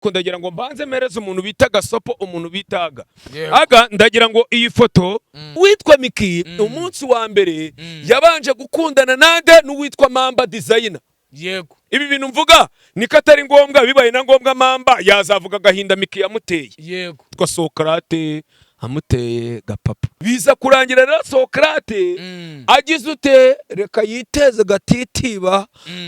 ko ndagira ngo mbanze mereze umuntu bita GASOPO umuntu bita AGA. AGA ndagira ngo iyi foto witwa Mickey umunsi wa mbere yabanje gukundana nande n'uwitwa Mamba designer. Yego. Ibi bintu mvuga niko atari ngombwa, bibaye na ngombwa Mamba yazavuga gahinda Mickey yamuteye. Yego. Twa Sokrate amuteye gapapa. Biza kurangira rero Sokrate agize ute reka yiteze gatitiba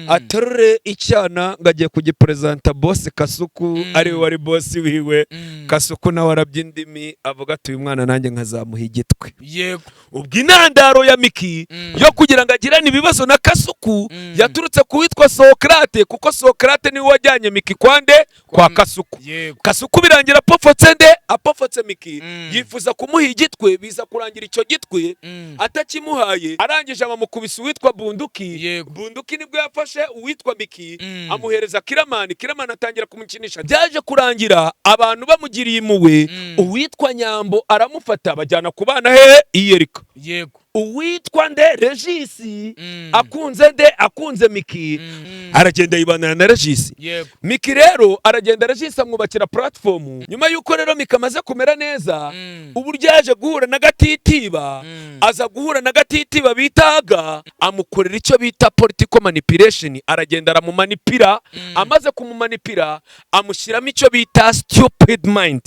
aterure icyana ngagiye kugipresenta boss Kasuku ari wari boss wiwe. Kasuku nawe arabyindimi avuga ati uyu mwana nanjye nkazamuha igitwe. Yego. Ubwo inandaro ya Mickey yo kugira ngo agirane ibibazo na Kasuku yaturutse kuwitwa Sokrate, kuko Sokrate niwe wajyanye Mickey kwande kwa Kasuku. Kasuku birangira apofotse nde apofotse Mickey yifuza kumuha igitwe, biza kurangira icyo gitwe atakimuhaye, arangije amamukubisa uwitwa Bunduki. Bunduki nibwo yafashe uwitwa Mickey amuhereza Kiramani. Kiramani atangira kumukinisha, byaje kurangira abantu bamugiriye impuhwe, uwitwa Nyambo aramufata bajyana kubana he iyerika. Yego. Uwitwa nde Regisi akunze nde akunze Mickey aragenda yibanana na Regisi. Mickey rero aragenda Regisi amwubakira platform. Nyuma yuko rero Mickey amaze kumera neza uburyo yaje guhura na gatitiba, aza guhura na gatitiba bita AGA, amukorera icyo bita political manipulation. Aragenda aramumanipira, amaze kumumanipira amushyiramo icyo bita stupid mind.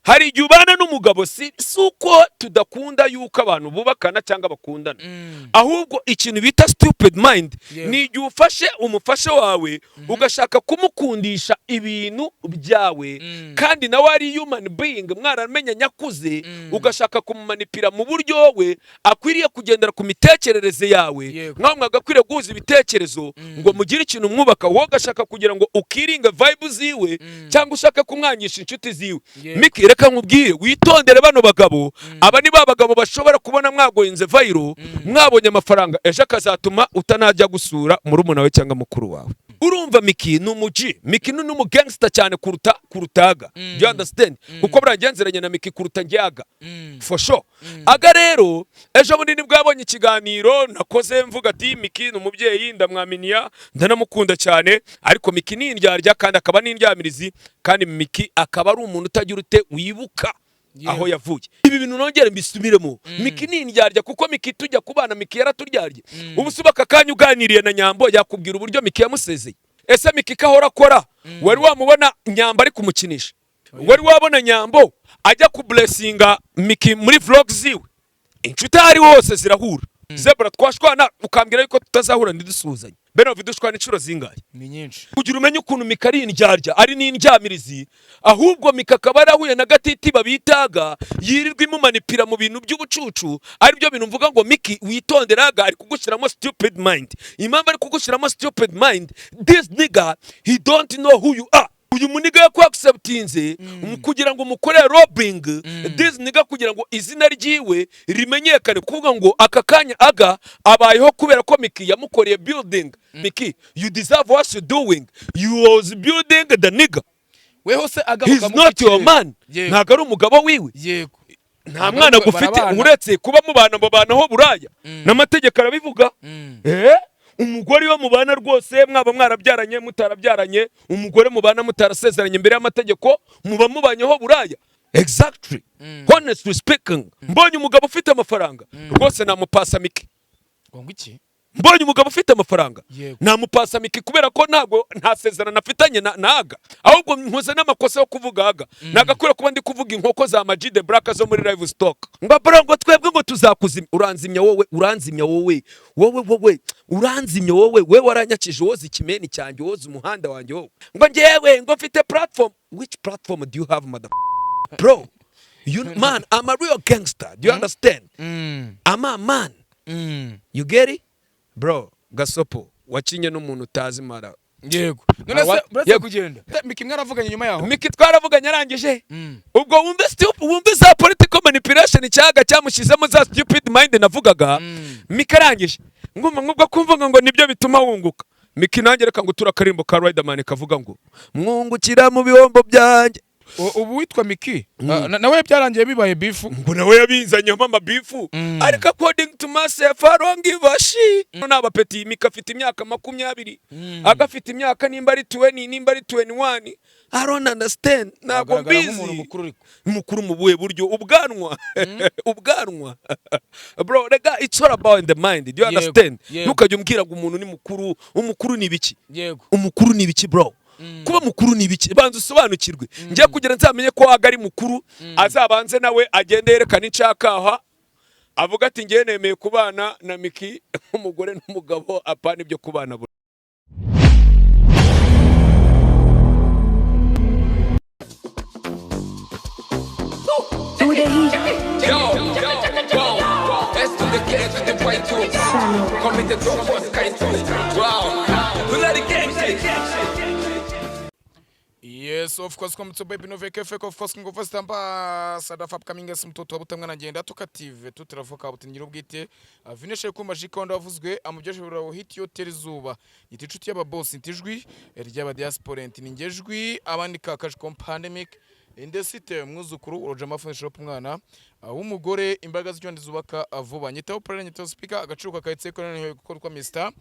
Hari igihe ubana n'umugabo si uko tudakunda yuko abantu bubakana cyangwa bakundana, ahubwo ikintu bita stupid mind ni igihe ufashe umufasha wawe ugashaka kumukundisha ibintu byawe, kandi nawe ari human being mwaramenya nyakuze, ugashaka kumumanipira mu buryo we akwiriye kugendera ku mitekerereze yawe. Nkaho mwagakwiriye guhuza ibitekerezo ngo mugire ikintu mwubaka, wowe ugashaka kugira ngo ukiringa vibe ziwe cyangwa ushaka kumwangisha inshuti ziwe. Mickey reka nkubwire witondere bano bagabo, aba ni babagabo bashobora kubona mwagoyinze viral mwabonye amafaranga, ejo akazatuma utanajya gusura murumuna we cyangwa mukuru wawe. Urumva Mickey ni umuji, Mickey ni umugangster cyane kuruta AGA. Do you understand? Kuko buragenzeranye na Mickey kuruta AGA for sure. AGA rero ejo bundi nibwo yabonye ikiganiro nakoze mvuga ati Mickey ni umubyeyi ndamwaminiya ndanamukunda cyane, ariko Mickey ni indyarya kandi akaba ni indyamirizi, kandi Mickey akaba ari umuntu utagira ute wibuka aho yavuye. Ibi bintu nongere mbisubiremo, Mickey ni indyarya kuko Mickey tujya kubana Mickey yaraturyarye. Ubu subaka kanya uganiriye na Nyambo yakubwira uburyo Mickey yamusezeye. Ese Mickey kahora akora wari wamubona Nyambo ari kumukinisha? Wari wabona Nyambo ajya ku blessinga Mickey muri vlogs ziwe? Inshuti ari hose zirahura. Zebra twashwana ukambwira yuko tutazahura ndidusuzanye. Beno vidushwana inshuro zingahe? Ni nyinshi. Kugira umenye ukuntu Mickey ari indyarya ari n'indyamirizi, ahubwo Mickey akaba yarahuye na gatitiba bitaga yirirwa imumanipira mu bintu by'ubucucu. Ari byo bintu mvuga ngo Mickey witonderaga, ari kugushyiramo stupid mind. Impamvu ari kugushyiramo stupid mind, this nigga he don't know who you are. Uyu muniga yako acceptinze kugira ngo mukore robbing this nigga, kugira ngo izina ryiwe rimenyekane, kuvuga ngo aka kanya AGA abayeho kubera ko Mickey yamukoreye building. Mickey, you deserve what you doing. You was building the nigga. We hose AGA he's not your man. Ntago ari umugabo wiwe. Yego. Nta mwana gufite uretse kuba mubana ho buraya. N'amategeko arabivuga. Umugore wo mubana rwose mwaba mwarabyaranye mutarabyaranye, umugore mubana mutarasezeranye imbere y'amategeko muba mubanyeho buraya. Exactly. Honestly speaking, mbonye umugabo ufite amafaranga rwose namupasa Mickey. Ngo iki? Mbonye umugabo ufite amafaranga namupasa Mickey kubera ko ntago ntasezerana afitanye na AGA, ahubwo nkoze n'amakosa yo kuvuga AGA. Nagakwira kuba ndi kuvuga inkoko za Majide Black zo muri live stock. Ngo bro ngo twebwe ngo tuzakuzimya. Uranzimya wowe, uranzimya wowe, uranzimya wowe, we waranyakije woze ikimeni cyanjye, woze umuhanda wanjye wowe. Ngo ngewe ngo mfite platform. Which platform do you have, mother? Bro, you man, I'm a real gangster. Do you understand? I'm a man. You get it? Bro, GASOPO wacinye n'umuntu utazi mara. Yego. None se bretse kugenda. Mickey mwaravuganye nyuma yaho? Mickey twaravuganye arangije. Ubwo wumve za political manipulation cyaga cyamushizemo za stupid mind navugaga. Mickey arangije ngumva kumvuga ngo nibyo bituma wunguka. Mickey nanjye reka ngo turakarimbo ka Riderman kavuga ngo mwungukira mu bihombo byanjye. Ubu witwa Mickey nawe byarangiye bibaye beef. Ngo nawe yabinzanye mama beef. Ariko according to myself I don't give a shit. N'abapeti Mickey afite imyaka 20, agafite imyaka nimba ari 20 nimba ari 21. I don't understand. Ntabwo mbizi. Mukuru mu buhe buryo ubwanwa. Ubwanwa. Bro, rega it's all about in the mind. Do you understand? Ntukajye umbwira ngo umuntu ni mukuru. Umukuru ni biki? Yego. Umukuru ni biki bro? Kuba mukuru ni biki? Banza usobanukirwe. Ngiye kugira nzamenye ko AGA ari mukuru, azabanze nawe agende yerekana incakaha. Avuga ati ngiye nemeye kubana na Mickey umugore n'umugabo apana ibyo kubana. Yes, of course, come to baby no veke fake, of course, ngo first tamba sadafap coming as mtoto abutamwa nagenda tukative tutaravuka butingira ubwite vineshe ku majiko ndavuzwe amubyeje bura hit yo terizuba yiticuti y'aba boss intijwi ry'aba diaspora ntingejwi abandi kakaje pandemic indesite mwuzukuru urojama phone shop mwana w'umugore imbaga z'icyondi zubaka vuba nyitaho prene nyitaho speaker agacuka kahitse ko none gukorwa Mr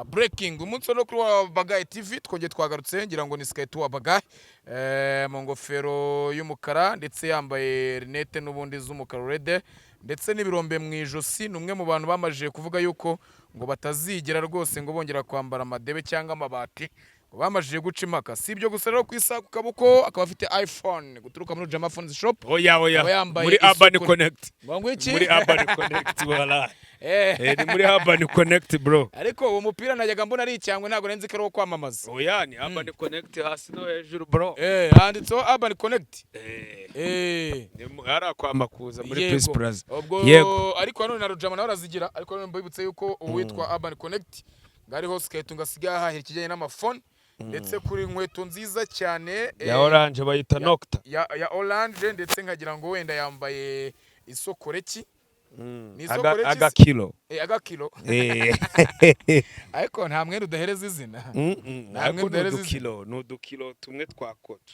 breaking umunsi no kuri WABAGAHE TV twongeye twagarutse ngira ngo ni SkY2 WABAGAHE mu ngofero y'umukara ndetse yambaye rinete n'ubundi z'umukara red ndetse n'ibirombe mu ijosi numwe mu bantu bamaje kuvuga yuko ngo batazigera rwose ngo bongera kwambara amadebe cyangwa amabati bamajije guca impaka sibyo gusa rero kwisa ku kaboko akaba afite iPhone guturuka muri Jama Phones Shop oya muri Urban Connect muri Urban Connect wala ni muri Urban Connect bro ariko uwo mupira najyaga mbona ari cyangwa ntago nenzi ko kwamamaza oya ni Urban Connect hasi no hejuru bro handitseho Urban Connect ara kwamakuza muri Peace Plaza yego ariko none na Rujama nawe arazigira ariko none mbibutse yuko uwitwa Urban Connect ngariho SkY2 ngasiga hahira kijanye n'amafone ndetse kuri inkweto nziza cyane ya orange bayita Nocta ya orange ndetse nkagira ngo wenda yambaye isokoreki aga kilo ariko nta mwenda udahereza izina nta mwenda udahereza kilo n'udukilo tumwe twakoca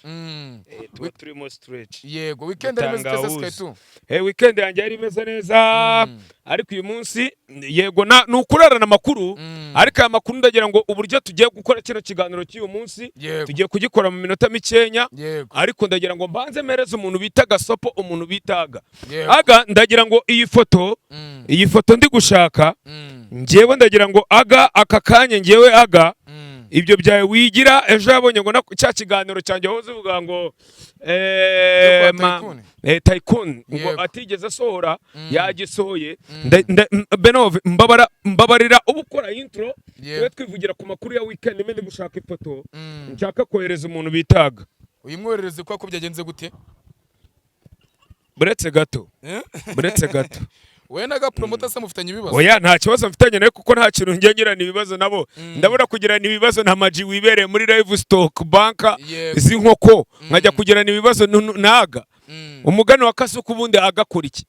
tuba turimo stretch yego weekend ari meze SkY2 weekend yanjye yari imeze neza ariko uyu munsi yego nukurarana amakuru ariko aya makuru ndagira ngo uburyo tugiye gukora kino kiganiro cy'uyu munsi tugiye kugikora mu minota mikenya ariko ndagira ngo mbanze mereze umuntu bita GASOPO umuntu bitaga AGA ndagira ngo iyi foto ndi gushaka ngewe ndagira ngo AGA aka kanya ngewe AGA ibyo byawe wigira ejo yabonye ngo cya kiganiro cyanjye hoze uvuga ngo Tycoon ngo atigeze asohora yagisohoye Benove mbabarira ubukora intro twe twivugira ku makuru ya weekend mende gushaka ifoto nshaka kohereza umuntu bitaga uyimwoherereze ko byagenze gute buretse gato we naga promoter se mufitanye ibibazo oya nta kibazo mfitanye nawe kuko nta kintu ngengirana ibibazo nabo ndabura kugirana ibibazo na Maji wibereye muri live stock banka z'inkoko nkajya kugirana ibibazo naga umugani wa Kasuku ubundi agakora iki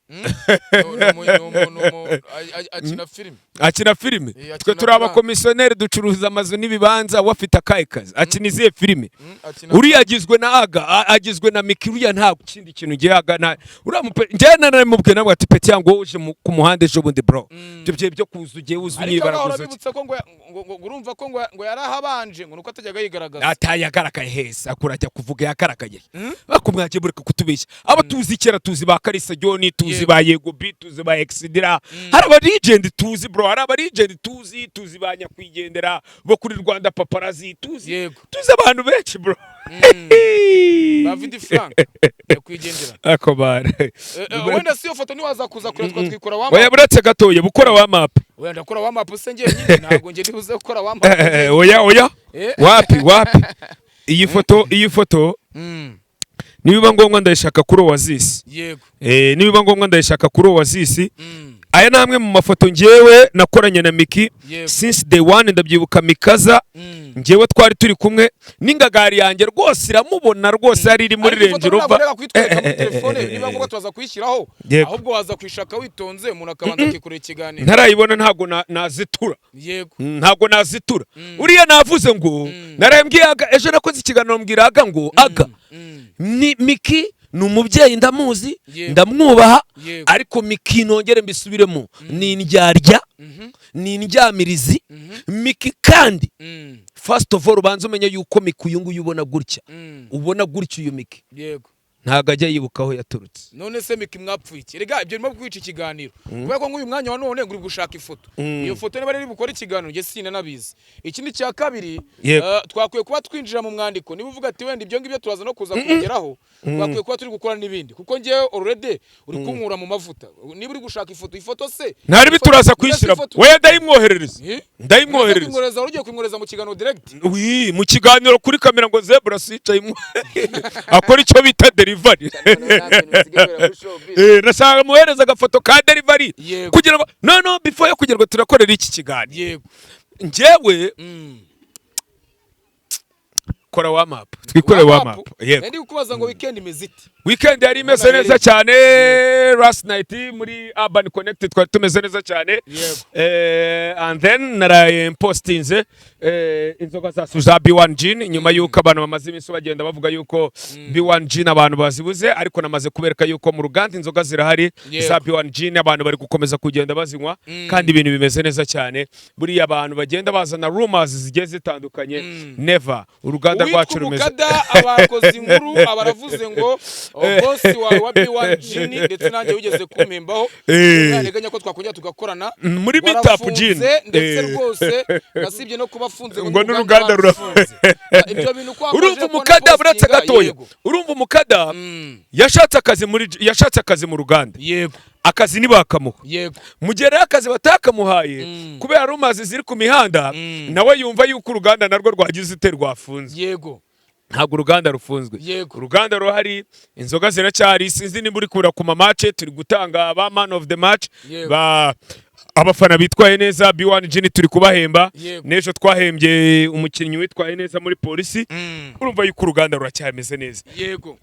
akina filime twe turi abakomisiyoneri ducuruza amazu n'ibibanza wafite akahe kazi akina izihe filime uriya agizwe na AGA agizwe na Mickey uriya nta kindi kintu ngiye AGA njyana narimubwiye nabwo ati peti yango uje ku muhanda ejo bundi bro byo kuzugiye uzuye baraguzutse ko ngo urumva ko ngo yarahabanje ngo nuko atajyaga yigaragaza atayagarakaye heza akurajya kuvuga yagarakaye bakumwaje bureka kutubeshya aba tuzi kera tuzi ba Karisa John tuzi ba Yego B tuzi ba Exidira hari aba legend tuzi bro hari aba legend tuzi ba Nyakwigendera bo kuri Rwanda Paparazzi tuzi abantu benshi bro David Frank Nyakwigendera akobare wenda siyo foto ni waza kuza kure twikora wa oya buretse gatoye bukora wa map wenda kora wa map se ngiye nyine ntago ngiye ndibuze gukora wa map oya wapi iyi foto nibiba ngombwa ndayishaka kuri Oasis yego nibiba ngombwa ndayishaka kuri Oasis aya namwe mu mafoto ngewe nakoranye na Mickey since day one ndabyibuka mikaza ngewe twari turi kumwe n'ingagari yanjye rwose iramubona rwose ari iri muri Range Rover niba ngombwa tuza kuyishyiraho ahubwo waza kwishaka witonze umuntu akabanza akikurira ikiganiro ntarayibona ntago nazitura yego ntago nazitura uriya navuze ngo narembwiye AGA ejo nakoze ikiganiro mbwira AGA ngo AGA ni Mickey numubyeyi ndamuzi ndamwubaha ariko Mickey nongere mbisubiremo ni indyarya ni indyamirizi Mickey kandi first of all ubanza umenye yuko Mickey uyu nguyu ubona gutya uyu Mickey yego ntago ajya yibuka aho yaturutse. None se Mickey mwapfuye iki? Rega ibyo nimo kwica ikiganiro kubera ko nk'uyu mwanya wa none nguri gushaka ifoto. Iyo foto niba riri bukora ikiganiro nge sina nabizi. Ikindi cya kabiri twakwiye kuba twinjira mu mwandiko niba uvuga ati wenda ibyo ngibyo turaza no kuza kugeraho twakwiye kuba turi gukora n'ibindi kuko ngewe already uri kunkura mu mavuta niba uri gushaka ifoto se ntari bituraza kwishyira we ndayimwoherereza ugiye kwimworeza mu kiganiro direct mu kiganiro kuri kamera ngo zebra sicaye akora icyo bita delivery nashaka muhereza agafoto ka delivery kugira ngo no before yo kugira ngo turakorera iki kiganiro njyewe kora warm up twikore warm up ndi kukubaza ngo weekend imezite weekend yari imeze neza cyane last night muri Urban Connect twari tumeze neza cyane and then naraye postinze inzoga za B1 gin nyuma yuko abantu bamaze iminsi bagenda bavuga yuko B1 gin abantu bazibuze ariko namaze kubereka yuko mu ruganda inzoga zirahari za B1 gin abantu bari gukomeza kugenda bazinywa kandi ibintu bimeze neza cyane buri abantu bagenda bazana rumors zigiye zitandukanye never uruganda rwacu rumeze abakozi inkuru abaravuze ngo boss wawe wa B1 gin ndetse nanjye wigeze kumpembaho nteganya ko twakongera tugakorana muri meetup gin ndetse rwose nasibye no kubafunze ngo n'uruganda rurafunze ibyo bintu kwa urumva umukada buratse gatoya urumva umukada yashatse akazi mu ruganda yego akazi nibakamuha yego mugere akazi batakamuhaye kubera rumazi ziri ku mihanda nawe yumva yuko uruganda narwo rwagize iterwafunze yego ntabwo uruganda rufunzwe uruganda ruhari inzoga ziracyari sinzi nimba uri kura ku mamace turi gutanga ba man of the match ba abafana bitwaye neza B1 gin turi kubahemba nejo twahembye umukinnyi witwaye neza muri polisi urumva yuko uruganda ruracyameze neza yego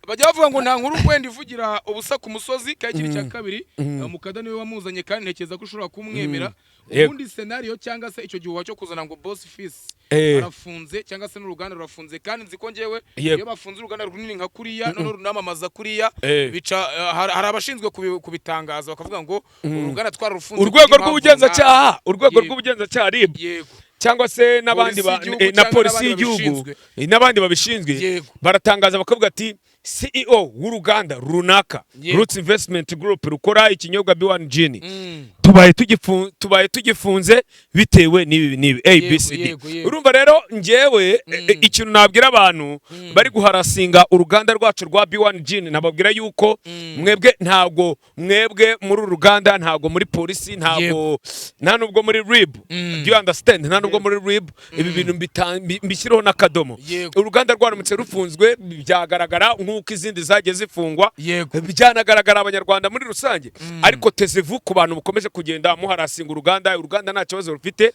bajya bavuga ngo nta nkuru kwenda ivugira ubusa ku musozi kandi cya kabiri umukada niwe wamuzanye kandi ntekeza ko ushobora kumwemera ubundi scenario cyangwa se icyo gihuha cyo kuzana ngo boss fees arafunze cyangwa se n'uruganda rurafunze kandi nzi ko ngewe iyo bafunze uruganda runini nka kuriya none runamamaza kuriya bica hari abashinzwe kubitangaza bakavuga ngo uruganda twararufunze urwego rw'ubugenzacyaha RIB cyangwa se n'abandi na polisi y'igihugu n'abandi babishinzwe baratangaza bakavuga ati CEO w'uruganda runaka Roots Investment Group rukora ikinyobwa B1 gin tubaye tugifunze bitewe n'ibi ABCD urumva rero ngewe ikintu nabwira abantu bari guharasinga uruganda rwacu rwa B1 gin nababwira yuko mwebwe muri uruganda ntago muri polisi ntago nta nubwo muri RIB do you understand nta nubwo muri RIB ibi bintu mbishyiraho n'akadomo uruganda rwaramutse rufunzwe byagaragara nk'uko izindi zagiye zifungwa byanagaragara abanyarwanda muri rusange ariko tezevu ku bantu bukomeje kugenda muharasinga uruganda nta kibazo rufite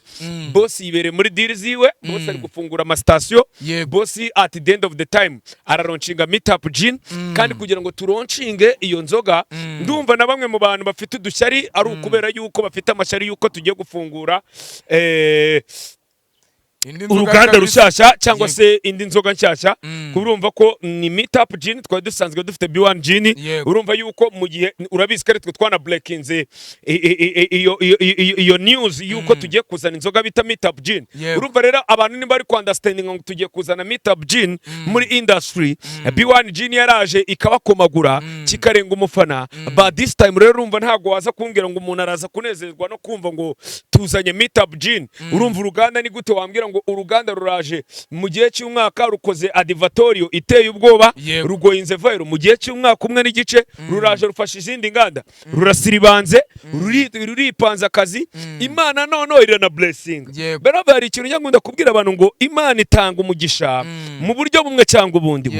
boss yibereye muri deal ziwe boss ari gufungura ama station boss at the end of the time araronchinga meetup gin kandi kugira ngo turonchinge iyo nzoga ndumva na bamwe mu bantu bafite udushyari ari ukubera yuko bafite amashyari yuko tugiye gufungura uruganda rushyashya cyangwa se indi nzoga nshyashya urumva ko ni meetup gin twari dusanzwe dufite B1 gin urumva yuko mu gihe urabizi ko twe twana breakinze iyo news yuko tugiye kuzana inzoga bita meetup gin urumva rero abantu nimba ari understanding ngo tugiye kuzana meetup gin muri industry B1 gin yaraje ikabakomagura kikarenga umufana but this time rero urumva ntago waza kumbwira ngo umuntu araza kunezezwa no kumva ngo tuzanye meetup gin urumva uruganda ni gute wambwira ngo uruganda ruraje mu gihe cy'umwaka rukoze adivatorio iteye ubwoba rugoyinze viral mu gihe cy'umwaka umwe n'igice ruraje rufasha izindi nganda rurasiribanze ruripanza akazi Imana nono irana blessing bero bari ikintu nyangunda kubwira abantu ngo Imana itanga umugisha mu buryo bumwe cyangwa ubundi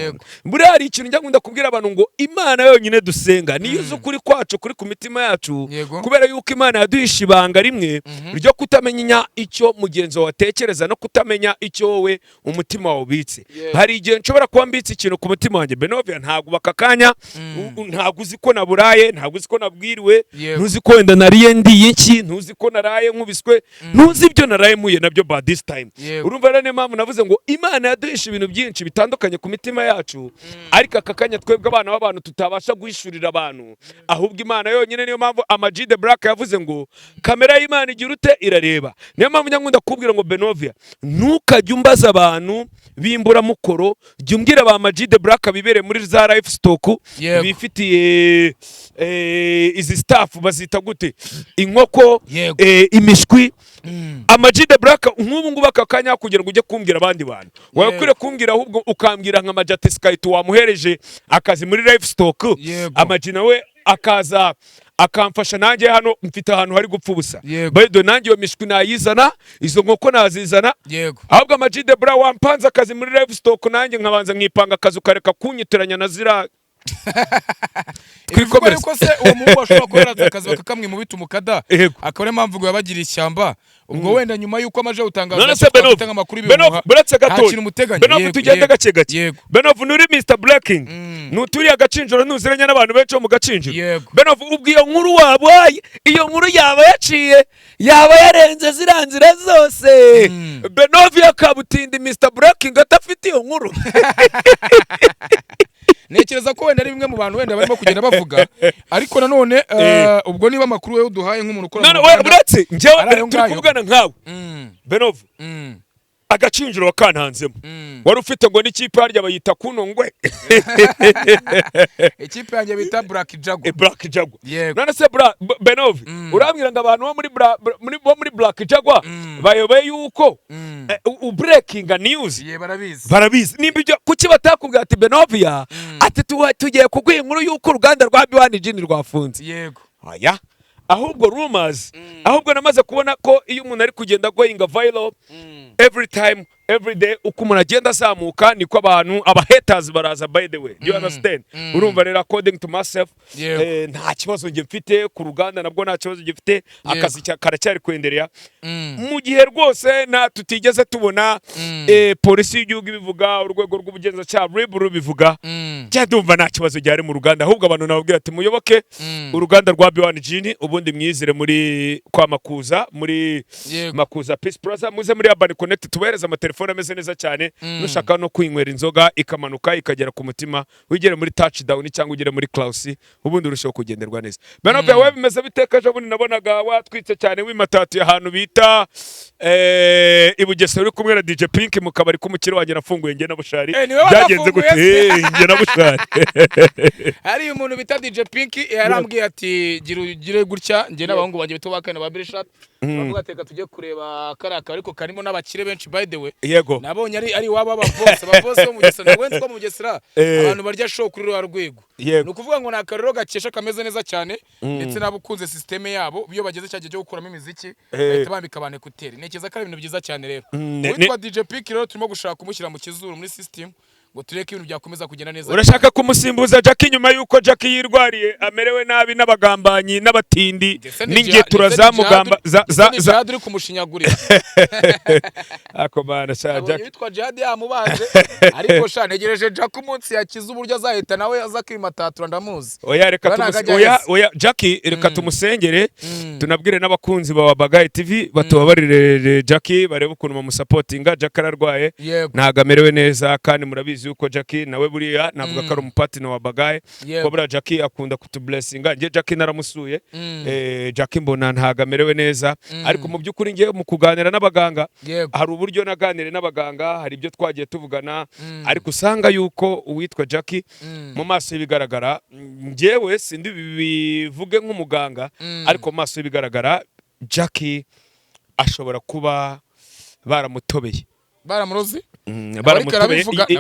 buri hari ikintu nyangunda kubwira abantu ngo Imana yonyine dusenga niyo zukuri kwacu kuri ku mitima yacu kubera yuko Imana yaduhisha ibanga rimwe ryo kutamenya icyo mugenzo watekereza no kutamenya icyo wowe umutima wawe ubitse. Hari igihe nshobora kuba mbitse ikintu ku mutima wanjye Benovia ntago bakakanya ntago uzi ko naburaye, ntago uzi ko nabwiriwe, ntuzi ko wenda nariye ndiye iki, ntuzi ko naraye nkubiswe, ntuzi ibyo naraye muye nabyo by this time. Urumva rero niyo mpamvu navuze ngo Imana yaduhisha ibintu byinshi bitandukanye ku mitima yacu, ariko akakanya twebwe abana b'abantu tutabasha guhishurira abantu, ahubwo Imana yonyine. Niyo mpamvu Ama-G the Black yavuze ngo kamera y'Imana igira ute irareba. Niyo mpamvu nyakunda kubwira ngo Benovia ntukajye umbaza abantu bimbura mukoro, jya umbwira ba Ama-G the Black bibere muri za life stock bifitiye izi staff bazita gute, inkoko, imishwi. Ama-G the Black nk'ubu ngubu akakanya kugira ngo ujye kumbwira abandi bantu, wakwire kumbwira ahubwo ukambwira nka Majate SkY2 wamuhereje akazi muri life stock. Ama-G nawe akaza akamfasha nanjye hano mfite ahantu hari gupfa ubusa, bado nanjye iyo mishwi nayizana, izo nkoko nazizana. Ahubwo Ama-G the Black wampanze akazi muri life stock, nanjye nkabanza nkipanga akazi ukareka kunyitiranya na zira twikomere ko se uwo mubu bashobora kuheraza akazi bakakamwe mu bitu mukada akore impamvu ngo yabagira ishyamba. Ubwo wenda nyuma yuko amaje utangaza gutanga amakuru ibihuha Benovu tugende gake gake. Benovu nuri Mr Blacking nuturi agacinjoro nuziranye n'abantu benshi mu gacinjiro. Benovu ubwiyo nkuru wabaye, iyo nkuru yaba yaciye, yaba yarenze ziranzira zose. Benovu yakabutindi Mr Blacking atafite iyo nkuru. Nekereza ko wenda ari bimwe mu bantu wenda barimo kugenda bavuga, ariko nanone ubwo niba amakuru we uduhaye nk'umuntu ukora none we buretse njyewe turi kuvugana nkawe Benovu agacinjiro wakantanzemo wari ufite ngo n'ikipe harya bayita kunongwe ikipe yanjye bita Black Jaguar. Black Jaguar none se Benovu urambwira ngo abantu bo muri Black Jaguar bayoboye yuko breaking news barabizi nimba ibyo kuki batakubwira ati Benovia ati tugiye kuguha inkuru yuko uruganda rwa BWINSHI rwafunze. Aya ahubwo rumors, ahubwo namaze kubona ko iyo umuntu ari kugenda going viral every time every day uko umuntu agenda azamuka niko abantu aba haters baraza. By the way, do you understand? Urumva rero according to myself nta kibazo nge mfite ku ruganda, nabwo nta kibazo nge mfite, akazi karacyari kwenderera mu gihe rwose na tutigeze tubona polisi y'igihugu bivuga, urwego rw'ubugenzacyaha RIB bivuga, cyadumva nta kibazo cyari mu ruganda. Ahubwo abantu nababwira ati muyoboke uruganda rwa BWINSHI ubundi mwizire muri kwa Makuza, muri Makuza Peace Plaza, muze muri Urban Connect tubereza amatelefone ameze neza cyane. Nushaka no kwinywera inzoga ikamanuka ikagera ku mutima, wigere muri touchdown cyangwa ugere muri Klaus, ubundi urushaho kugenderwa neza. Benovia wewe bimeze bitekaje, ubundi nabonaga watwitse cyane wimatatu ahantu bita Ibugesera uri kumwe na DJ Pink mu kabari k'umukiro wanjye nafunguye nge na Bushari. Byagenze gute? Nge na Bushari hari umuntu bita DJ Pink yarambwiye ati gire gutya nge n'abahungu banjye bito bakana ba Brishat bavuga ateka tujye kureba karaka, ariko karimo n'abakire benshi. By the way nabonye ari waba abavose bo mu Bugesera, wenze ko mu Bugesera abantu barya show kuri rwa rwego. Ni ukuvuga ngo na karero gakesha kameze neza cyane, ndetse nabukunze systeme yabo biyo bageze cyaje cyo gukuramo imiziki bahita bambika abane kuteri. Nekeza ko ari ibintu byiza cyane rero. Witwa DJ Pink rero turimo gushaka kumushyira mu kizuru muri system ngo tureke ibintu byakomeza kugenda neza. Urashaka kumusimbuza Jackie nyuma yuko Jackie yirwariye amerewe nabi n'abagambanyi n'abatindi n'ingiye turazamugamba za uri kumushinyagurira ako bana sha Jackie witwa Jihad yamubaje, ariko sha negereje Jackie umunsi yakiza uburyo azahita nawe azakimatatura ndamuzi. Oya reka oya Jackie reka tumusengere tunabwire n'abakunzi ba WABAGAHE TV batubabarire Jackie barebe ukuntu bamusupportinga. Jackie ararwaye ntago amerewe neza, kandi murabizi yuko Jackie nawe buriya navuga ko ari umupartner wa WABAGAHE ko buriya Jackie akunda kutublessinga. Nge Jackie naramusuye Jackie mbona ntago amerewe neza, ariko mu by'ukuri nge mu kuganira n'abaganga hari uburyo naganire n'abaganga, hari ibyo twagiye tuvugana, ariko usanga yuko uwitwa Jackie mu maso bigaragara, ngewe sindi bivuge nk'umuganga, ariko mu maso bigaragara Jackie ashobora kuba baramutobeye, baramurozi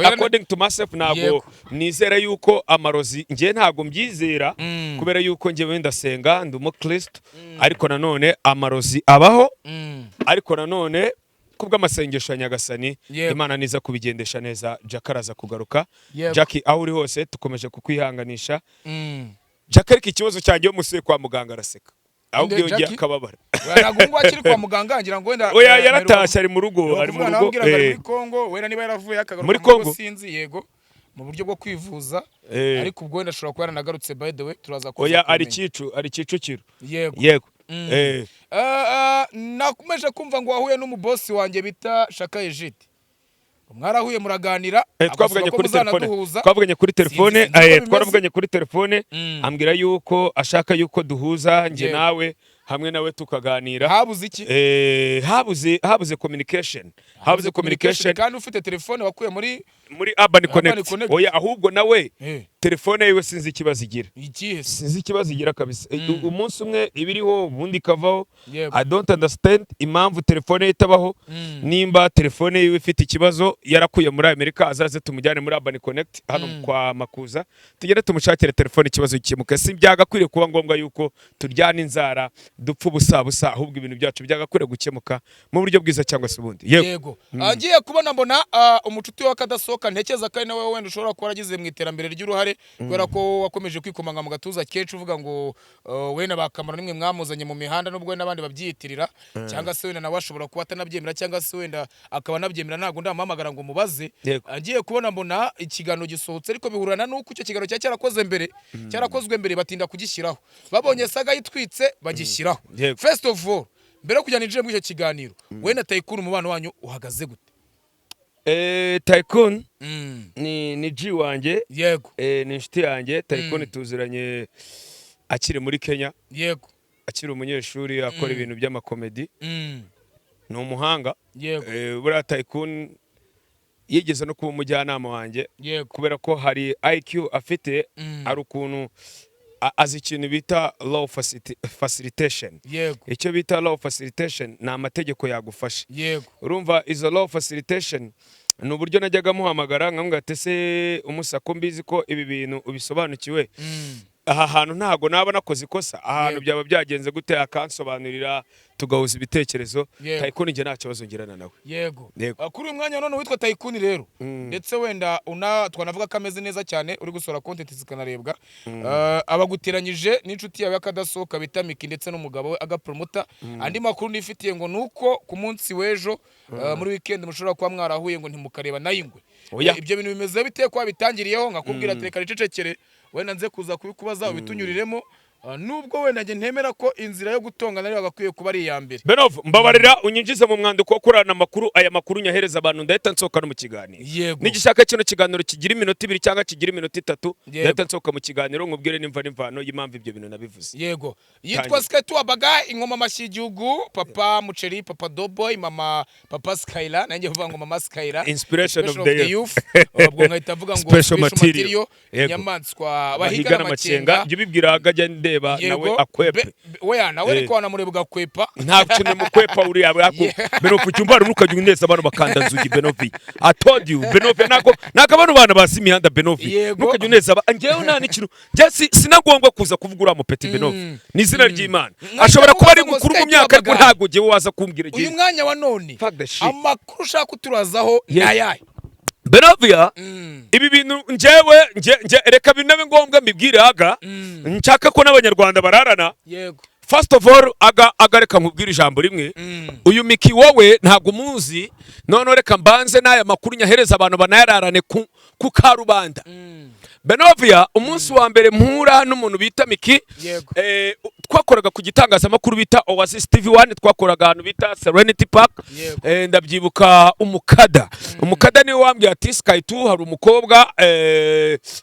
according to myself. Ntabwo nizera yuko amarozi, ngiye ntabwo mbyizera kubera yuko ngiye wenda senga ndi umukristo, ariko nanone amarozi abaho, ariko nanone kubw'amasengesho ya Nyagasani Imana niza kubigendesha neza. Jackie araza kugaruka. Jackie aho uri hose tukomeje kukwihanganisha. Jackie ariko ikibazo cyanjye yo musuye kwa muganga araseka. ahubwo yongeye akababara ntabwo ngo akiri kwa muganga ngira ngo wenda oya yaratashye ari mu rugo muri Kongo wenda niba yaravuye akagaruka muri Kongo sinzi yego mu buryo bwo kwivuza ariko ubwo wenda ashobora kuba yaranagarutse by the way turaza kuza oya ari Kicukiro yego nakomeje kumva ngo wahuye n'umubosi wanjye bita Shaka Ejide mwarahuye muraganira twavuganye kuri telefone ambwira yuko ashaka yuko duhuza nje nawe hamwe nawe tukaganira habuze iki habuze communication kandi ufite telefone wakuye muri Urban Connect oya ahubwo nawe telefone yiwe sinzi ikibazo igira sinzi ikibazo igira kabisa umunsi umwe ibiriho ubundi kavaho I don't understand impamvu telefone itabaho nimba telefone yiwe ifite ikibazo yarakuye muri Amerika azaze tumujyane muri Urban Connect hano kwa Makuza tugere tumushakire telefone ikibazo gikemuka si byagakwiriye kuba ngombwa yuko turyana inzara dupfa ubusa ahubwo ibintu byacu byagakwiriye gukemuka mu buryo bwiza cyangwa se ubundi yego agiye kubona mbona umucuti wa kadasoka ntekeza kandi nawe wenda ushobora kuba aragize mu iterambere ry'uruhare kubera ko wakomeje kwikomanga mu gatuza kenshi uvuga ngo wenda bakamara nimwe mwamuzanye mu mihanda nubwo n'abandi babyiyitirira cyangwa se wenda nawe ashobora kuba atanabyemera cyangwa se wenda akaba nabyemera ntago ndamuhamagara ngo mubaze agiye kubona mbona ikiganiro gisohotse ariko bihurana nuko icyo kiganiro cyarakozwe mbere batinda kugishyiraho babonye saga yitwitse bagishyiraho first of all mbere yo kujyana injire muri icyo kiganiro wenda Tycoon umubano wanyu uhagaze gute Tycoon ni G wanjye yego ni inshuti yanjye Tycoon tuziranye akiri muri Kenya yego akiri umunyeshuri akora ibintu by'amakomedi ni umuhanga yego buriya Tycoon yigeze no kuba umujyanama wanjye kubera ko hari IQ afite ari ukuntu azi ikintu bita law facilitation icyo bita law facilitation ni amategeko yagufasha urumva izo law facilitation ni uburyo najyaga muhamagara nkamwe gatese umusako mbizi ko ibi bintu ubisobanukiwe aha hantu ntago naba nakoze ikosa ahantu byaba byagenze gute akansobanurira tugahuza ibitekerezo Tycoon nje nta kibazo ngirana nawe yego kuri uyu mwanya none witwa Tycoon rero ndetse wenda twanavuga ko ameze neza cyane uri gusora content zikanarebwa abaguteranyije n'inshuti yawe yakadasoka bita Mickey ndetse n'umugabo we AGA promoter andi makuru nifitiye ngo nuko ku munsi w'ejo muri weekend mushobora kuba mwarahuye ngo ntimukareba nayingwe ibyo bintu bimeze bite kwa bitangiriyeho nkakubwira tereka ricecekere wenda nze kuza kubikubaza ubitunyuriremo nubwo wenda nge ntemera ko inzira yo gutongana ari bagakwiye kuba ari iya mbere Benov mbabarira unyinjize mu mwandiko wo kurana amakuru aya makuru nyahereza abantu ndahita nsohoka no mu kiganiro nigishaka kino kiganiro kigira iminota 2 cyangwa kigira iminota 3 ndahita nsohoka mu kiganiro nkubwire n'imvano y'impamvu ibyo bintu nabivuze yego yitwa SkY2 WABAGAHE ingoma mashyi igihugu papa Muceri papa Doboy mama papa Skyla nanjye vuga ngo mama Skyla inspiration of the youth ubwo nkahita vuga ngo special material nyamanswa bahiga n'amacenga ibyo bibwira agajya ndeba nawe akwepe weya nawe ariko wanamurebuga kwepa nta kintu mu kwepa uri yako Benofi cyumbara nukajya uneza abantu bakanda nzugi Benofi I told you Benofi nako abantu bana basi imihanda Benofi nukajya uneza ngewe nta n'ikintu sinagombwa kuza kuvuga ura mu peti Benofi ni izina ry'Imana ashobora kuba ari mukuru mu myaka ariko ntago giye waza kumbwira uyu mwanya wa none amakuru ushaka kuturazaho nayaye Benovia ibi bintu njewe reka binabe ngombwa mbibwire AGA nshaka ko n'abanyarwanda bararana yego first of all AGA reka nkubwire ijambo rimwe uyu Mickey wowe ntago umuzi none reka mbanze n'aya makuru nyahereza abantu banayararane ku karubanda Benovia umunsi wa mbere mpura n'umuntu bita Mickey twakoraga ku gitangazamakuru bita Oasis TV1 twakoraga ahantu bita Serenity Park ndabyibuka umukada niwe wambwiye ati SkY2 hari umukobwa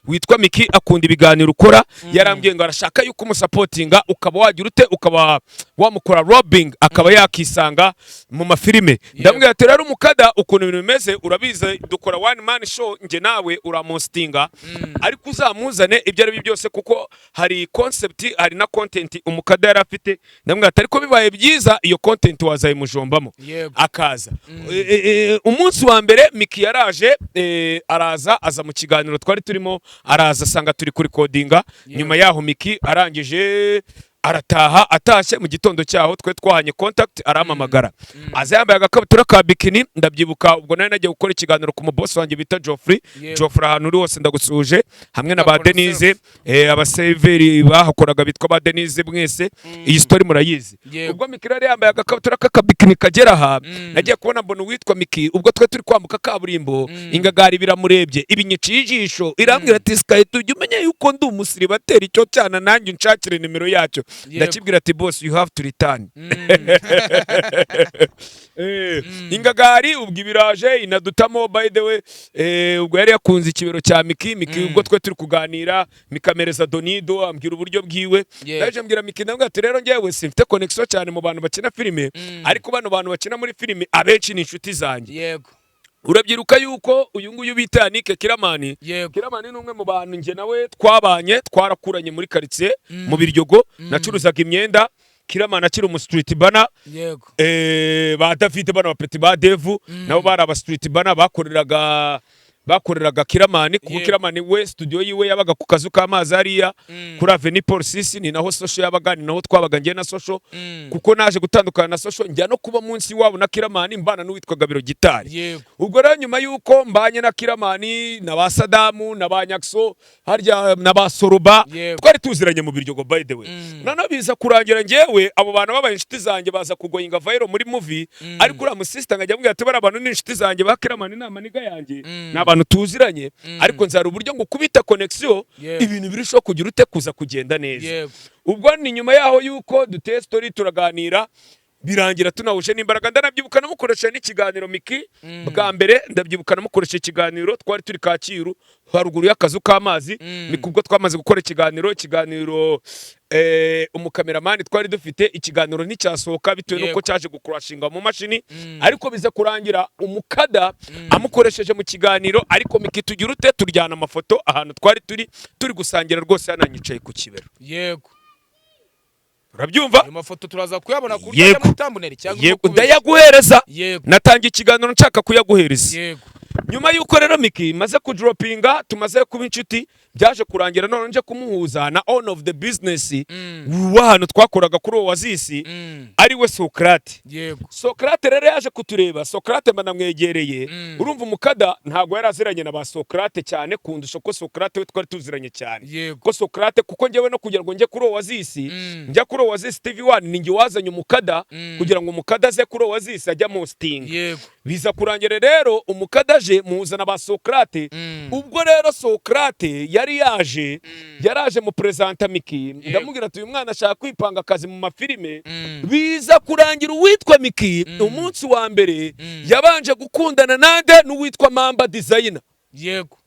witwa Mickey akunda ibiganiro ukora yarambwiye ngo arashaka yuko umusapotinga ukaba wagira ute ukaba wamukora robbing akaba yakisanga mu mafilime ndambwiye ati rero umukada ukuntu ibintu bimeze urabize dukora one man show nje nawe uramostinga ariko uzamuzane ibyo ari byose kuko hari concept hari na content umukada yari afite ndambwiye ati ariko bibaye byiza iyo content wazayimujombamo akaza umunsi wa mbere Mickey yaraje araza aza mu kiganiro twari turimo araza asanga turi kuri codinga nyuma yaho Mickey arangije arataha atashye mu gitondo cyaho twe twahanye contact arampamagara aza yambaye agakabutura ka bikini ndabyibuka ubwo nari nagiye gukora ikiganiro ku muboss wanjye bita Geoffrey ahantu uri hose ndagusuje hamwe na ba Denise abaseveri bahakoraga bitwa ba Denise mwese iyi story murayizi ubwo Mickey yari yambaye agakabutura k'akabikini kagera aha nagiye kubona mbona uwitwa Mickey ubwo twe turi kwambuka kaburimbo ingagari biramurebye ibinyiciye ijisho irambwira ati SkY2 ujye umenya yuko ndi umusiribateri icyo cyana nanjye unshakire nimero yacyo ndakibwira ati boss you have to return ingagari ubwo ibiraje inadutamo by the way ubwo yari yakunze ikibero cya Mickey ubwo twe turi kuganira mikamereza Donido ambwira uburyo bwiwe ndaje mbwira Mickey ndabwira ati rero ngewe simfite connection cyane mu bantu bakina filime ariko bano bantu bakina muri filime abenshi ni inshuti zanjye yego urabyiruka yuko uyu nguyu bita Yannick Kiramani ni umwe mu bantu nge nawe twabanye twarakuranye muri quartier mu Biryogo nacuruzaga imyenda Kiramani akiri umu street bana ba David bana ba Petit ba Devu nabo bari aba street bana bakoreraga Kiramani kuko Kiramani we studio yiwe yabaga ku kazu k'amazi ariya kuri Avenue Paul Sisi ni naho social yabaga ni naho twabaga ngiye na social kuko naje gutandukana na social njya no kuba munsi wabo na Kiramani mbana n'uwitwaga Biro Gitari ubwo rero nyuma yuko mbanye na Kiramani na ba Sadamu na ba Nyakso harya na ba Soroba twari tuziranye mu Biryogo by the way none biza kurangira ngewe abo bantu babaye inshuti zanjye baza kugoyinga viral muri movie ariko ura musista ngajya mbwira ati bara abantu ni inshuti zanjye ba Kiramani n'amaniga yanjye n'abantu tuziranye ariko nzara uburyo ngo kubita connection ibintu birusho kugira ute kuza kugenda neza ubwo ni nyuma yaho yuko duteye story turaganira birangira tunahuje n'imbaraga ndanabyibuka namukoresha n'ikiganiro Mickey bwa mbere ndabyibuka namukoresha ikiganiro twari turi Kacyiru haruguru y'akazu k'amazi ni kubwo twamaze gukora ikiganiro umukameramani twari dufite ikiganiro nticyasohoka bitewe nuko cyaje gukrashinga mu mashini ariko biza kurangira umukada amukoresheje mu kiganiro ariko Mickey tugira ute turyana amafoto ahantu twari turi gusangira rwose yananyicaye ku kibero yego urabyumva ayo mafoto turaza kuyabona ku buryo bw'amutambuneri cyangwa yego ndayaguhereza natangiye ikiganiro nshaka kuyaguhereza yego nyuma yuko rero Mickey maze kudropinga tumaze kuba inshuti byaje kurangira none nje kumuhuza na one of the business w'ahantu twakoraga kuri Oasis ari we Socrate yego Socrate rero yaje kutureba Socrate mbanamwegereye urumva umukada ntago yaraziranye na ba Socrate cyane kundusha ko Socrate we twari tuziranye cyane ko Socrate kuko ngewe no kugira ngo nje kuri Oasis njya kuri Oasis TV1 ningi wazanye umukada kugira ngo umukada ze kuri Oasis ajya mu sting yego biza kurangira rero umukada je muzana ba Socrate ubwo rero Socrate yaraje mu presenta Mickey ndamubwira ati uyu mwana ashaka kwipanga akazi mu mafilime biza kurangira uwitwa Mickey umunsi wa mbere yabanje gukundana nande n'uwitwa Mamba Designer yego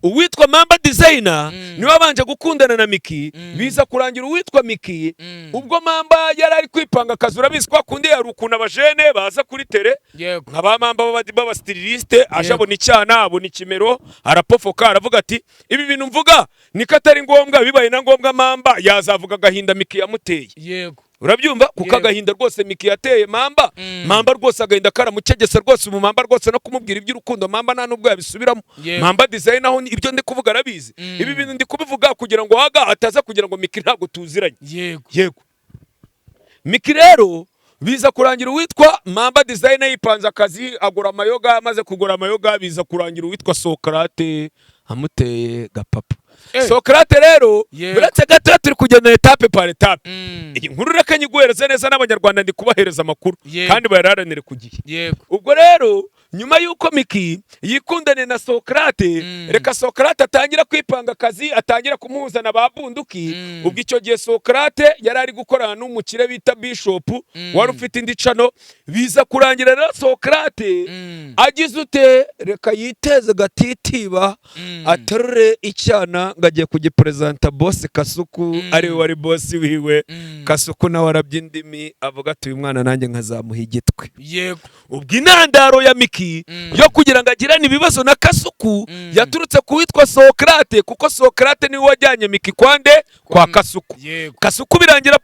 uwitwa Mamba Designer niwe abanje gukundana na Mickey biza kurangira uwitwa Mickey ubwo Mamba yarari kwipanga akazi urabizi kwa kundi yari ukuna abajene baza kuri tele nkaba Mamba baba styliste ajabona icyana abona ikimero arapofoka aravuga ati ibi bintu mvuga nikatari ngombwa bibaye na ngombwa Mamba yazavuga gahinda Mickey yamuteye yego urabyumva kuko agahinda rwose Mickey yateye Mamba rwose agahinda karamucegesa rwose mu Mamba rwose no kumubwira iby'urukundo Mamba nta nubwo yabisubiramo Mamba Design aho ibyo ndi kuvuga arabizi ibi bintu ndi kubivuga kugira ngo AGA ataza kugira ngo Mickey ntago tuziranye yego Mickey rero biza kurangira uwitwa Mamba Design yipanze akazi agura amayoga amaze kugura amayoga biza kurangira uwitwa Socrate amuteye gapapa Socrate rero biretse gato turi kugenda etape par etape inkuru rakanyiguhereza neza n'abanyarwanda ndi kubahereza amakuru kandi bararanire ku gihe ubwo rero nyuma yuko Mickey yikundane na Socrate reka Socrate atangira kwipanga akazi atangira kumuhuza na babunduki ubwo icyo gihe Socrate yarari gukorana n'umukire bita Bishop wari ufite indi cano biza kurangira rero Socrate agize ute reka yiteze gatitiba aterure icyana ngagiye kugipresenta boss Kasuku ari wari boss wiwe Kasuku na warabyindimi avuga ati uyu mwana nanjye nkazamuha igitwe yego ubwo inandaro ya Mickey yo kugira ngo agirane ibibazo na Kasuku yaturutse kuwitwa Socrate kuko Socrate niwe wajyanye Mickey kwande kwa Kasuku Kasuku birangira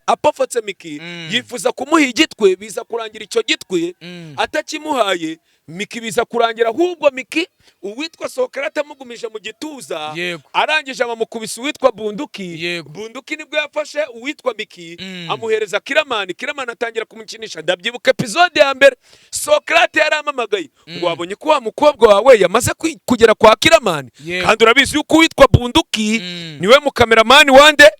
apofotse Mickey yifuza kumuha igitwe biza kurangira icyo gitwe atakimuhaye Miki biza kurangira ahubwo Miki uwitwa Sokrate amugumije mu gituza arangije amamukubisa uwitwa Bunduki. Bunduki nibwo yafashe uwitwa Miki amuhereza Kiramani. Kiramani atangira kumukinisha. Ndabyibuka episode ya mbere Sokrate yaramamagaye ngo wabonye ko wa mukobwa wawe yamaze kugera kwa Kiramani, kandi urabizi yuko uwitwa Bunduki niwe mu cameraman wande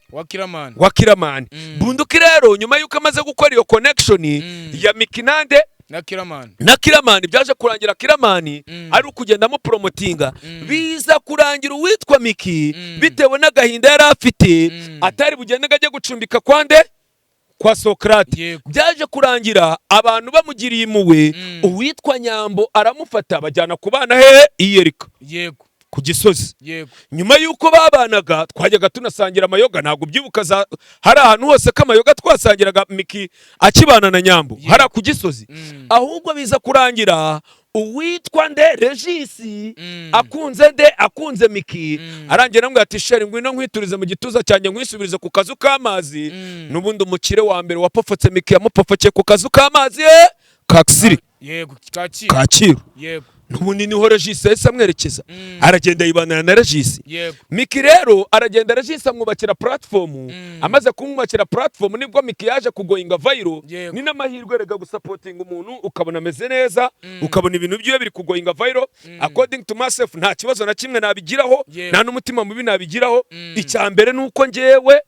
wa Kiramani. Bunduki rero nyuma yuko amaze gukora iyo connection ya Miki nande na Kiramani byaje kurangira Kiramani ari ukugendamo promotinga. Biza kurangira uwitwa Miki bitewe n'agahinda yari afite atari bugende ajye gucumbika kwande kwa Sokrate. Byaje kurangira abantu bamugiriye impuhwe, uwitwa Nyambo aramufata bajyana kubana he Iyerika ku Gisozi. Nyuma yuko babanaga twajyaga tunasangira amayoga, ntabwo byibuka hari ahantu hose k'amayoga twasangiraga Miki akibana na Nyambo hari ku Gisozi. Ahubwo biza kurangira uwitwa nde Regisi akunze Miki arangira namwe ati sheri ngwino nkwiturize mu gituza cyanjye nkwisubirize ku kazu k'amazi. Nubundi umukire wa mbere wapofotse Miki yamupofokeye ku kazu k'amazi Kaksiri Kacyiru. Nubundi niho Regisi yahise amwerekeza aragenda yibanana na Regisi. Miki rero aragenda Regisi amwubakira platform. Amaze kumwubakira platform nibwo Miki yaje kugoyinga viral. Ni n'amahirwe rega gusapotinga umuntu ukabona ameze neza, ukabona ibintu byiwe biri kugoyinga viral. According to myself nta kibazo na kimwe nabigiraho, nta n'umutima mubi nabigiraho. Icyambere nuko njewe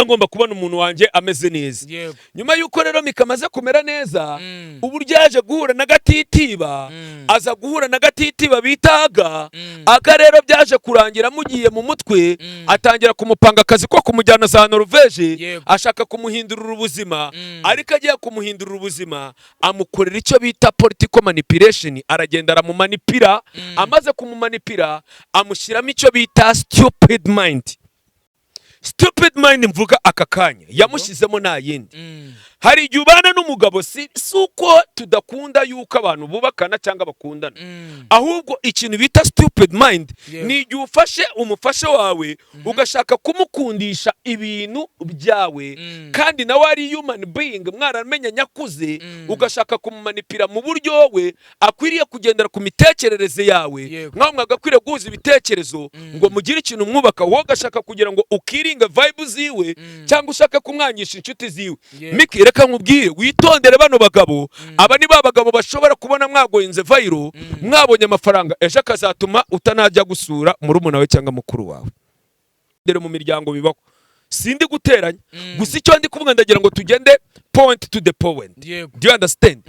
ngomba kubona umuntu wanje ameze neza. Nyuma yuko rero Miki amaze kumera neza, uburyo yaje guhura na Gatitiba, aza guhura na Gatitiba bita AGA rero byaje kurangira mugiye mu mutwe, atangira kumupanga akazi ko kumujyana za Norvege, ashaka kumuhindurira ubuzima. Ariko agiye kumuhindurira ubuzima amukorera icyo bita political manipulation, aragenda aramumanipira. Amaze kumumanipira amushyiramo icyo bita stupid mind. Stupid mind mvuga aka kanya yamushyizemo nta yindi. Hari igihe ubana n'umugabo si uko tudakunda yuko abantu bubakana cyangwa bakundana, ahubwo ikintu bita stupid mind ni igihe ufashe umufasha wawe ugashaka kumukundisha ibintu byawe, kandi nawe ari human being mwaramenya nyakuze, ugashaka kumumanipira mu buryo we akwiriye kugendera ku mitekerereze yawe. Nkaho mwagakwiriye guhuza ibitekerezo ngo mugire ikintu mwubaka, wowe ugashaka kugira ngo ukiringa vibe ziwe cyangwa ushaka kumwanyisha inshuti ziwe. Miki reka nkubwire witondere bano bagabo. Aba ni babagabo bashobora kubona mwagoyinze viral, mwabonye amafaranga, ejo akazatuma utanajya gusura murumuna we cyangwa mukuru wawe. Dere mu miryango bibaho, sindi guteranya gusa icyo ndi kuvuga ndagira ngo tugende point to the point. Do you understand?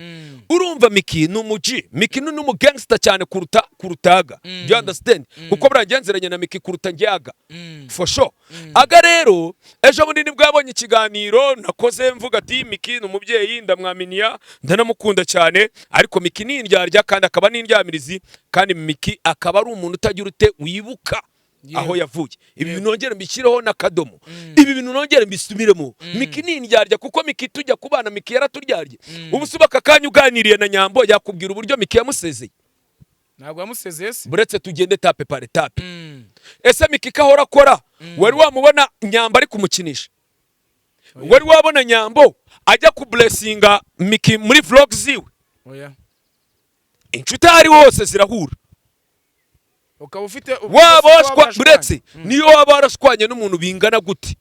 Urumva Miki ni umuji, Miki ni umugangster cyane kuruta AGA. Do you understand? Kuko burangenzeranye na Miki kuruta njyaga for sure. AGA rero ejo bundi nibwo yabonye ikiganiro nakoze mvuga ati Miki ni umubyeyi ndamwaminiya ndanamukunda cyane, ariko Miki ni indyarya kandi akaba ni indyamirizi, kandi Miki akaba ari umuntu utagira ute wibuka aho yavuye. Ibi binongere mbishyireho n'akadomo, ibi bintu nongere mbisubiremo. Miki ni indyarya kuko Miki tujya kubana Miki yaraturyarye. Ubu subaka kanya uganiriye na Nyambo yakubwira uburyo Miki yamusezeye. Ntabwo yamusezeye se, buretse tugende tape pare tape. Ese Miki kahora akora wari wamubona Nyambo ari kumukinisha? Wari wabona Nyambo ajya ku blessinga Miki muri vlogs ziwe? Inshuti ari hose zirahura. Ukaba ufite waboshwa buretse niyo waba warashwanye n'umuntu bingana gute,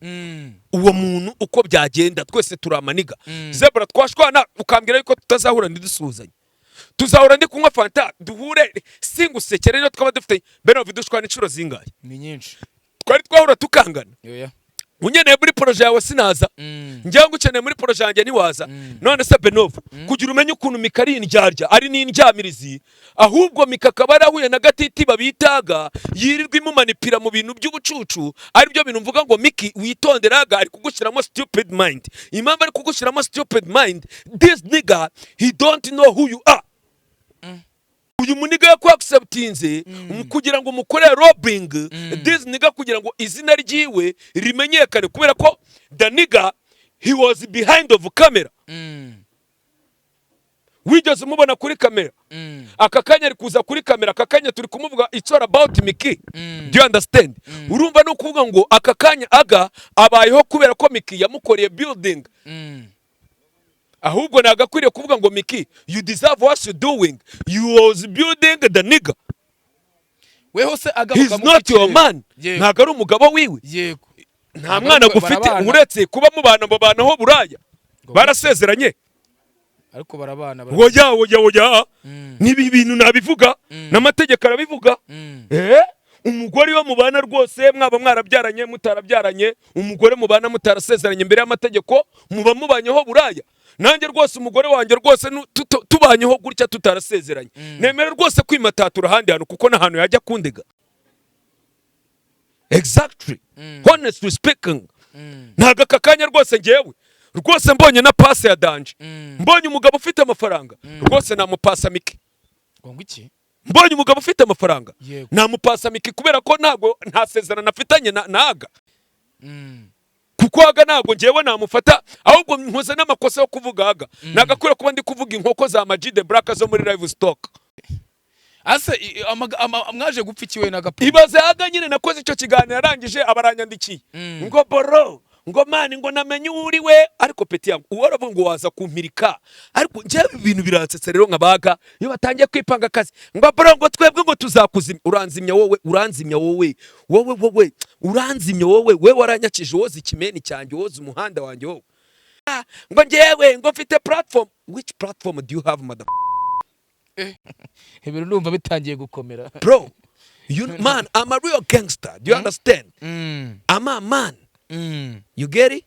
uwo muntu uko byagenda twese turamaniga. Zebra twashwana ukambwira yuko tutazahura ndidusuzanye, tuzahura ndi kunywa fanta duhure singusekere rero twaba dufite beno vidushwana incuro zingaye ni nyinshi, twari twahura tukangana. Unyeneye muri projet yawe sinaza, njya ngukeneye muri projet yanjye niwaza. None se Benova kugira umenye ukuntu Miki ari indyarya ari n'indyamirizi, ahubwo Miki akaba arahuye na Gatitiba bitaga yirirwa imumanipira mu bintu by'ubucucu. Ari byo bintu mvuga ngo Miki witonderaga, ari kugushyiramo stupid mind. Impamvu ari kugushyiramo stupid mind, this nigga he don't know who you are. Uyu muniga yako acceptinze kugira ngo mukore robbing this nigga, kugira ngo izina ryiwe rimenyekane, kubera ko the nigga he was behind of camera. Wigeze umubona kuri kamera? Aka kanya ari kuza kuri kamera, aka kanya turi kumuvuga it's all about Miki. Do you understand? Urumva no kuvuga ngo aka kanya AGA abayeho kubera ko Miki yamukoreye building. ahubwo nagakwiriye kuvuga ngo Mickey, you deserve what you doing, you was building the nigga. Weho se aga He's not your man. Ntago ari umugabo wiwe. Yego. Nta mwana gufite uretse kuba mubana mu bana ho buraya. Barasezeranye. Ariko barabana. Oya. Nibi bintu nabivuga, n'amategeko arabivuga. Umugore wo mubana rwose mwaba mwarabyaranye mutarabyaranye, umugore mubana mutarasezeranye imbere y'amategeko, muba mubanyeho buraya. Nanjye rwose umugore wanjye rwose tubanyeho gutya tutarasezeranye. Nemera rwose kwimatatura handi hano kuko nahantu yajya kundega. Exactly. Honestly speaking. Ntaga kakanya rwose ngewe. Rwose mbonye na pass ya danje. Mbonye umugabo ufite amafaranga. Rwose namupasa Mickey. Ngo iki? Mbonye umugabo ufite amafaranga. Namupasa Mickey kubera ko ntago ntasezerana nafitanye na AGA. Kuko AGA ntago ngewe namufata ahubwo nkoze n'amakosa yo kuvuga AGA. Nagakwiye kuba ndi kuvuga inkoko za Majide Black zo muri live stock. Ase mwaje gupfa ikiwe nagapfa. Ibaze AGA nyine nakoze icyo kiganiro arangije abaranyandikiye. Ngo boro ngo mani ngo namenye uri we ariko peti yangu uwaravuga ngo waza kumpirika ariko nje ibintu biransetse rero nkabaga iyo batangiye kwipanga akazi ngo bro ngo twebwe ngo tuzakuzimya uranzimya wowe uranzimya wowe waranyakije woze ikimeni cyanjye woze umuhanda wanjye wowe ngo ngewe ngo mfite platform. Which platform do you have mother? Ibintu ndumva bitangiye gukomera. Bro, man, I'm a real gangster. Do you understand? I'm a man. You get it?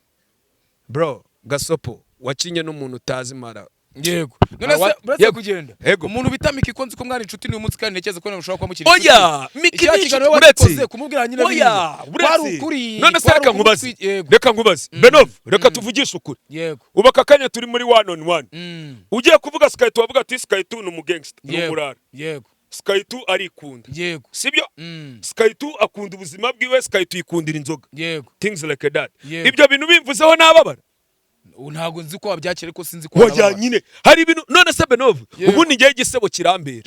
Bro, gasopo wacinye n'umuntu utazi mara. Yego. None se buretse kugenda. Umuntu bita Mickey konzi ko mwari inshuti ni umunsi kandi nekeze ko nashobora kwa mukiri. Oya, Mickey uretse kumubwira nyine oya, uretse. None se reka nkubaze. Benov, reka tuvugishe ukuri. Yego. Ubaka kanya turi muri one on one. Ugiye kuvuga SkY2 wavuga ati SkY2 ni umugangster, n'umurara. Yego. SkY2 arikunda. Yego. Sibyo? SkY2 akunda ubuzima bwiwe, SkY2 ikundira inzoga. Yego. Things like that. Ibyo bintu bimvuzeho nababara. Ntago nzi ko wabyakire ko sinzi ko wajya nyine hari ibintu none se Benov ubundi ngiye igisebo kirambera.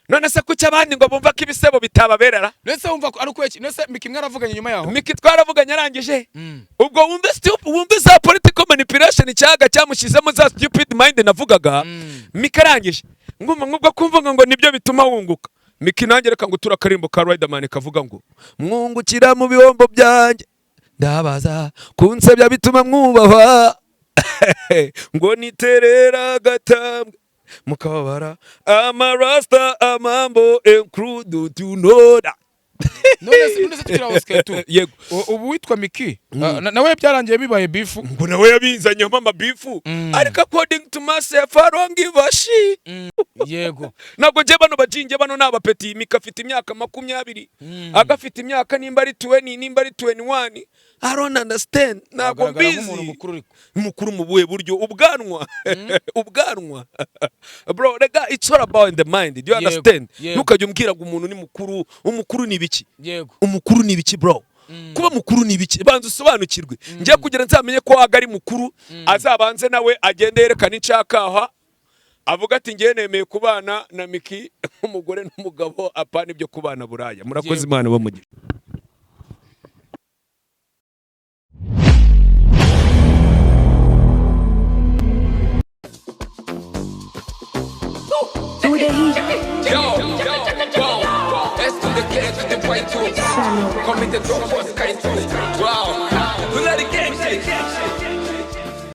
None se kuki abandi ngo bumva ko ibisebo bitababerera? None se wumva ari kweki none se Mickey mwaravuganye nyuma yaho? Mickey twaravuganye arangije. Ubwo wumve za political manipulation cyaga cyamushizemo za stupid mind navugaga. Mickey arangije ngumva kumvuga ngo nibyo bituma wunguka. Mickey nanjye reka ngo turakarimbo ka Riderman kavuga ngo mwungukira mu bihombo byanjye ndabaza kunsebya bituma mwubahwa ngo niterera gatambwe mukabara amarasta amambo include to know that. None se tukira SkY2. Yego. Ubu witwa Mickey. Nawe byarangiye bibaye bifu. Ngo nawe yabinzanye mama bifu. Ariko according to myself I don't give a shit. Yego. Ntabwo nje bano bajinge bano nabapeti Mickey afite imyaka 20. AGA afite imyaka nimba ari 20 nimba ari 21. I don't understand. Ntabwo mbizi. Mukuru mu buhe buryo ubwanwa. Ubwanwa. Bro, it's all about in the mind. Do you understand? Ntukajye umbwira ngo umuntu ni mukuru. Umukuru ni biki? Yego. Umukuru ni biki bro? Kuba mukuru ni biki? Banza usobanukirwe. Ngiye kugira nzamenye ko AGA ari mukuru, azabanze nawe agende yerekana icakaha. Avuga ati ngiye nemeye kubana na Mickey umugore n'umugabo apana ibyo kubana buraya. Murakoze Imana bamugira. Let's do the case with the white tools. Come in the door for SkY2. Wow.